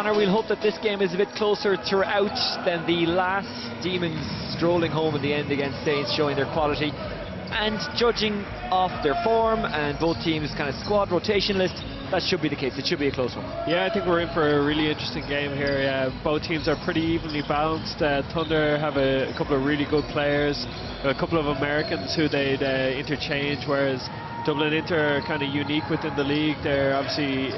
Connor, we'll hope that this game is a bit closer throughout than the last. Demons strolling home in the end against Saints, showing their quality. And judging off their form and both teams' kind of squad rotation list, that should be the case. It should be a close one. Yeah, I think we're in for a really interesting game here. Both teams are pretty evenly balanced. Thunder have a couple of really good players, a couple of Americans who they'd interchange, whereas Dublin Inter are kind of unique within the league. They're obviously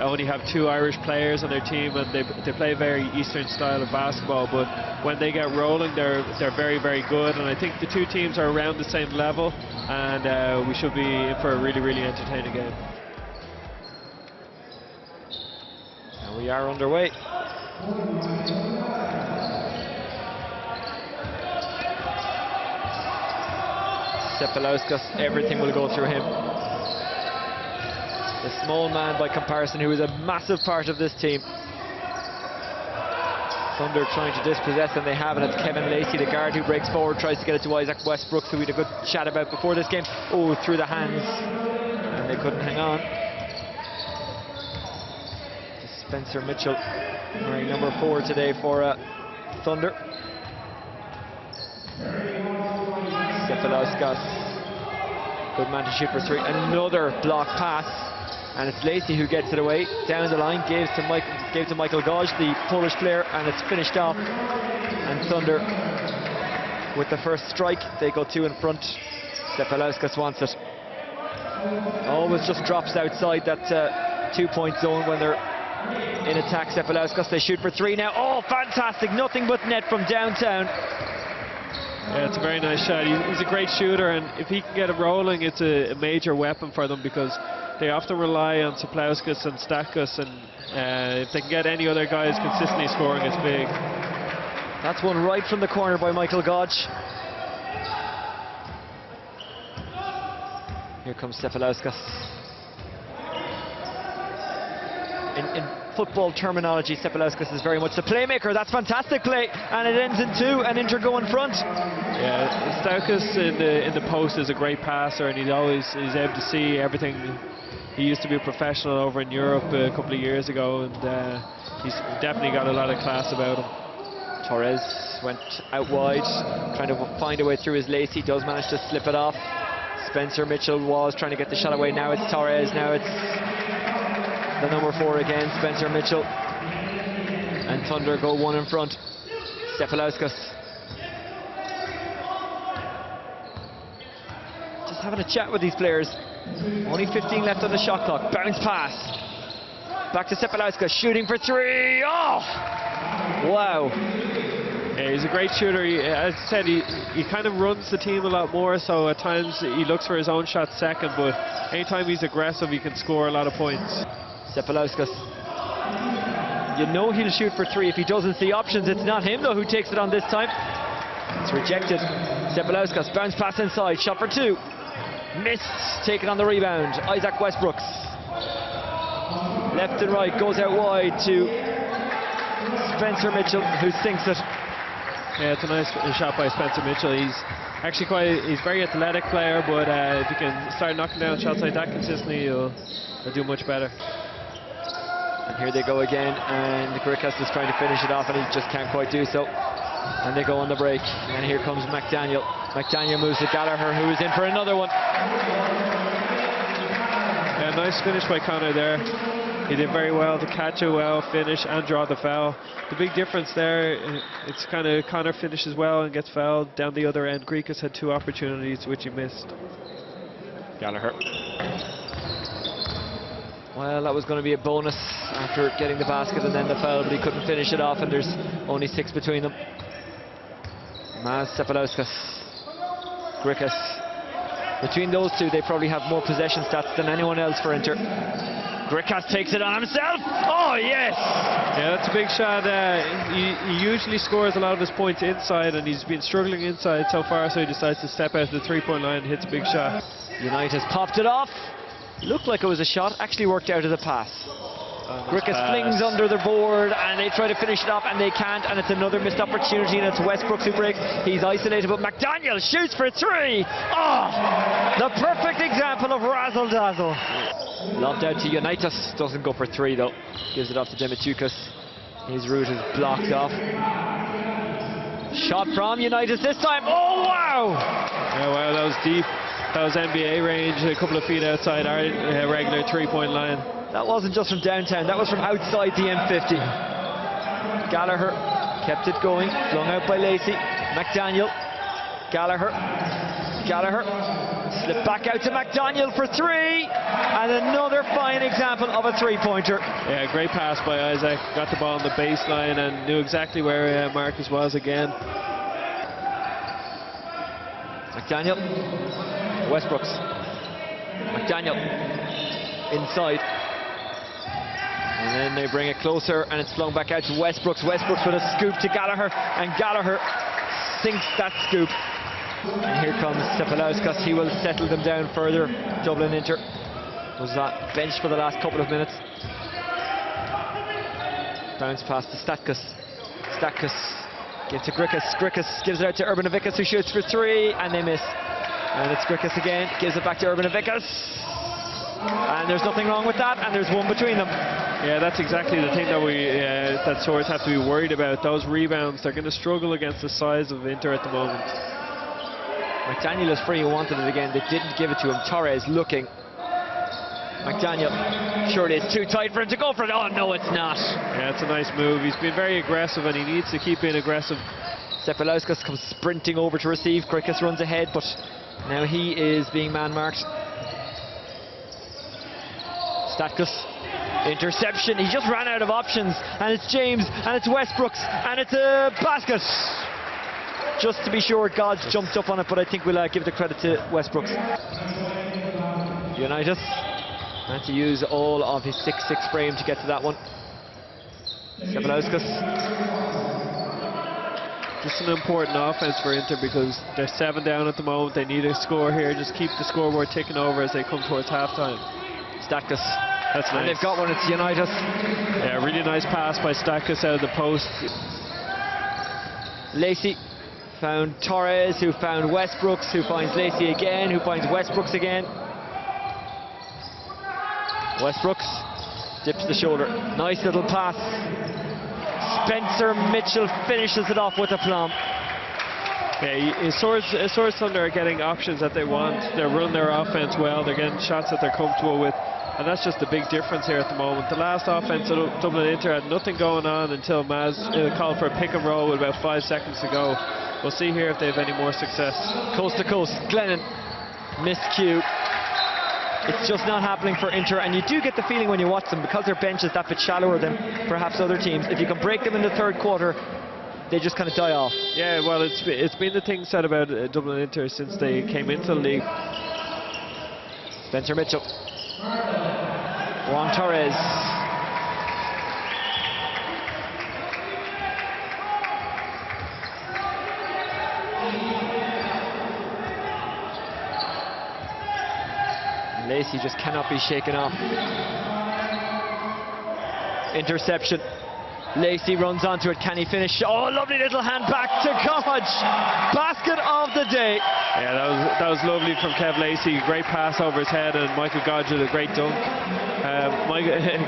only have 2 Irish players on their team, and they play a very Eastern style of basketball, but when they get rolling, they're very, very good, and I think the two teams are around the same level, and we should be in for a really, really entertaining game. And we are underway. Sepalauskas, everything will go through him. The small man by comparison, who is a massive part of this team. Thunder trying to dispossess, and they have, and it's Kevin Lacey, the guard, who breaks forward, tries to get it to Isaac Westbrooks, who we had a good chat about before this game. Oh, through the hands, and they couldn't hang on. Spencer Mitchell, wearing number 4 today for Thunder. Sepalauskas, good man to shoot for 3. Another block pass. And it's Lacey who gets it away down the line, gave to Michael Gauge, the Polish player, and it's finished off. And Thunder, with the first strike, they go 2 in front. Sepalauskas wants it. Always just drops outside that 2-point zone when they're in attack. Sepalauskas, they shoot for 3 now. Oh, fantastic! Nothing but net from downtown. Yeah, it's a very nice shot. He's a great shooter, and if he can get it rolling, it's a major weapon for them, because they often rely on Sepalauskas and Stakos, and if they can get any other guys consistently scoring, it's big. That's one right from the corner by Michael Gauge. Here comes Sepalauskas. In football terminology, Sepalauskas is very much the playmaker. That's fantastic play, and it ends in 2, and Inter go in front. Yeah, Stakos in the post is a great passer, and he's able to see everything. He used to be a professional over in Europe a couple of years ago, and he's definitely got a lot of class about him. Torres went out wide, trying to find a way through his Lacey, does manage to slip it off. Spencer Mitchell was trying to get the shot away. Now it's Torres, now it's the number 4 again, Spencer Mitchell. And Thunder go 1 in front. Sepalauskas. Just having a chat with these players. Only 15 left on the shot clock. Bounce pass. Back to Sepalauskas, shooting for 3. Oh! Wow. Yeah, he's a great shooter. As I said, he kind of runs the team a lot more, so at times he looks for his own shot second, but anytime he's aggressive, he can score a lot of points. Sepalauskas. You know he'll shoot for 3 if he doesn't see options. It's not him, though, who takes it on this time. It's rejected. Sepalauskas, bounce pass inside, shot for 2. Missed, taken on the rebound. Isaac Westbrooks. Left and right, goes out wide to Spencer Mitchell, who sinks it. Yeah, it's a nice shot by Spencer Mitchell. He's actually he's a very athletic player, but if he can start knocking down shots like that consistently, he'll do much better. And here they go again, and Grickas is trying to finish it off, and he just can't quite do so. And they go on the break, and here comes McDaniel. McDaniel moves to Gallagher, who is in for another one. Yeah, nice finish by Connor there. He did very well to catch it well, finish, and draw the foul. The big difference there, it's kind of Connor finishes well and gets fouled. Down the other end, Grickas had 2 opportunities, which he missed. Gallagher. Well, that was going to be a bonus after getting the basket and then the foul, but he couldn't finish it off, and there's only 6 between them. Maz, Sepalauskas, Grickas. Between those two, they probably have more possession stats than anyone else for Inter. Grickas takes it on himself. Oh, yes! Yeah, that's a big shot. He usually scores a lot of his points inside, and he's been struggling inside so far, so he decides to step out to the 3-point line and hits a big shot. Unite has popped it off. Looked like it was a shot, actually worked out as a pass. Grickas flings under the board, and they try to finish it off, and they can't, and it's another missed opportunity, and it's Westbrooks who breaks. He's isolated, but McDaniel shoots for 3. Oh, the perfect example of razzle-dazzle. Lobbed out to Unitas, doesn't go for 3 though. Gives it off to Dimitrikas. His route is blocked off. Shot from Unitas this time. Oh wow! Yeah, wow, that was deep. That was NBA range, a couple of feet outside our regular 3-point line. That wasn't just from downtown, that was from outside the M50. Gallagher kept it going, flung out by Lacey. McDaniel, Gallagher, slipped back out to McDaniel for 3, and another fine example of a 3-pointer. Yeah, great pass by Isaac, got the ball on the baseline and knew exactly where Marcus was again. McDaniel, Westbrooks, McDaniel, inside. And then they bring it closer, and it's flung back out to Westbrooks. Westbrooks with a scoop to Gallagher, and Gallagher sinks that scoop. And here comes Stepalauskas. He will settle them down further. Dublin Inter was benched for the last couple of minutes. Bounce pass to Statkus. Statkus gives to Grickus. Grickus gives it out to Urbanovikas, who shoots for 3, and they miss. And it's Grickus again, gives it back to Urbanovikas. And there's nothing wrong with that, and there's one between them. Yeah, that's exactly the thing that that Swords have to be worried about. Those rebounds, they're going to struggle against the size of Inter at the moment. McDaniel is free, who wanted it again. They didn't give it to him. Torres looking. McDaniel, surely it's too tight for him to go for it. Oh no, it's not. Yeah, it's a nice move. He's been very aggressive, and he needs to keep being aggressive. Stepalauskas comes sprinting over to receive. Grickus runs ahead, but now he is being man-marked. Statkus, interception. He just ran out of options, and it's James, and it's Westbrooks, and it's a basket. Just to be sure, God's jumped up on it, but I think we'll give the credit to Westbrooks. Unitas had to use all of his 6'6" frame to get to that one. Stepalauskas. Just an important offense for Inter because they're 7 down at the moment. They need a score here. Just keep the scoreboard ticking over as they come towards halftime. Statkus. That's nice. And they've got one, it's Unitas. Yeah, really nice pass by Statkus out of the post. Lacey found Torres, who found Westbrooks, who finds Lacey again, who finds Westbrooks again. Westbrooks dips the shoulder. Nice little pass. Spencer Mitchell finishes it off with aplomb. Yeah, Swords Thunder are getting options that they want. They're running their offense well. They're getting shots that they're comfortable with. And that's just the big difference here at the moment. The last offense of Dublin Inter had nothing going on until Maz called for a pick and roll with about 5 seconds to go. We'll see here if they have any more success. Coast to coast, Glennon, missed cue. It's just not happening for Inter, and you do get the feeling when you watch them, because their bench is that bit shallower than perhaps other teams, if you can break them in the third quarter, they just kind of die off. Yeah, well, it's been the thing said about Dublin Inter since they came into the league. Spencer Mitchell. Juan Torres. Lacey just cannot be shaken off. Interception. Lacey runs onto it. Can he finish? Oh, lovely little hand back to Godge. Basket of the day. Yeah, that was lovely from Kev Lacey. Great pass over his head, and Michael Godge with a great dunk.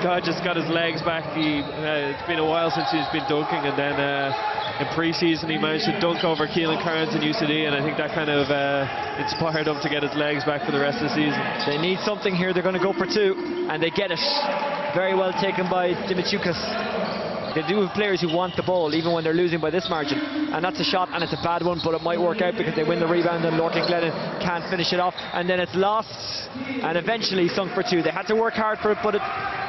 Godge has got his legs back. It's been a while since he's been dunking, and then in pre-season he managed to dunk over Keelan Carnes in UCD, and I think that kind of inspired him to get his legs back for the rest of the season. They need something here. They're going to go for 2, and they get it. Very well taken by Dimitrikas. They do have players who want the ball even when they're losing by this margin, and that's a shot, and it's a bad one, but it might work out because they win the rebound and Lorcan Glennon can't finish it off, and then it's lost and eventually sunk for 2. They had to work hard for it, but it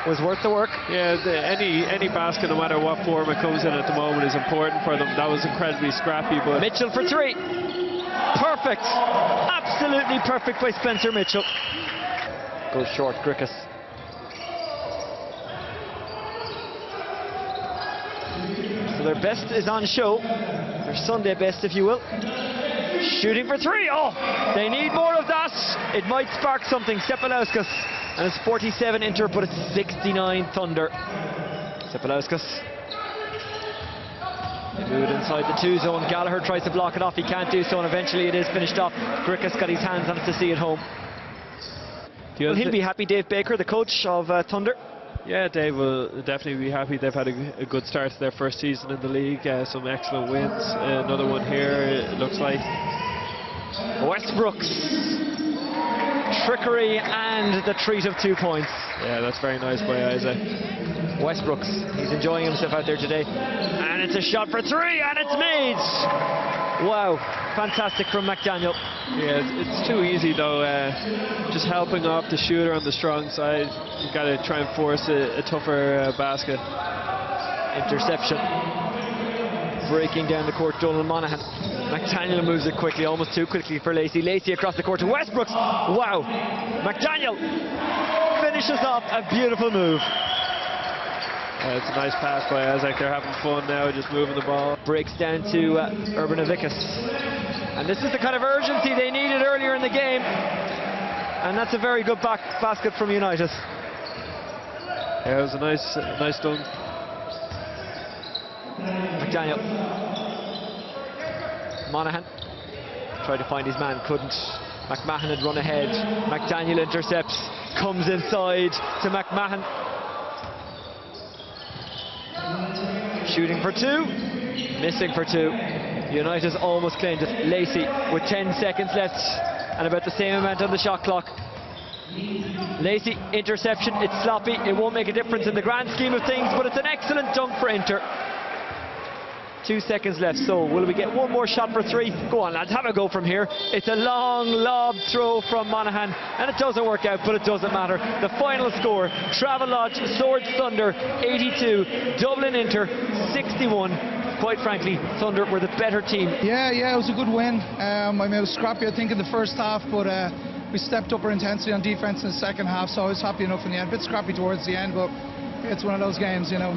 was worth the work. Yeah, any basket, no matter what form it comes in at the moment, is important for them. That was incredibly scrappy. But Mitchell for 3. Perfect. Absolutely perfect by Spencer Mitchell. Goes short, Grickus. So their best is on show, their Sunday best, if you will. Shooting for 3. Oh, they need more of that. It might spark something. Stepalauskas, and it's 47 Inter, but it's 69 Thunder. Stepalauskas. They move it inside the 2 zone. Gallagher tries to block it off. He can't do so, and eventually it is finished off. Grickus got his hands on it to see it home. Well, he'll be happy, Dave Baker, the coach of Thunder. Yeah, Dave will definitely be happy. They've had a good start to their first season in the league, some excellent wins. Another one here, it looks like. Westbrook's trickery and the treat of 2 points. Yeah, that's very nice by Isaac. Westbrook's, he's enjoying himself out there today. And it's a shot for 3, and it's made! Wow, fantastic from McDaniel. Yeah, it's too easy though, just helping off the shooter on the strong side. You've got to try and force a tougher basket. Interception. Breaking down the court, Donald Monaghan. McDaniel moves it quickly, almost too quickly for Lacey. Lacey across the court to Westbrooks. Wow, McDaniel finishes off a beautiful move. It's a nice pass by Isaac. They're having fun now, just moving the ball. Breaks down to Urban Avikas. And this is the kind of urgency they needed earlier in the game. And that's a very good basket from United. Yeah, it was a nice dunk. McDaniel. Monaghan tried to find his man, couldn't. McMahon had run ahead. McDaniel intercepts, comes inside to McMahon. Shooting for 2, missing for 2. United's almost claimed it. Lacey with 10 seconds left and about the same amount on the shot clock. Lacey, interception, it's sloppy, it won't make a difference in the grand scheme of things, but it's an excellent dunk for Inter. 2 seconds left, so will we get one more shot for 3? Go on lads, have a go from here. It's a long lob throw from Monaghan, and it doesn't work out, but it doesn't matter. The final score, Travelodge Swords Thunder 82, Dublin Inter 61. Quite frankly, Thunder were the better team. Yeah, it was a good win. I mean, it was scrappy, I think, in the first half, but we stepped up our intensity on defence in the second half, so I was happy enough in the end. A bit scrappy towards the end, but it's one of those games, you know.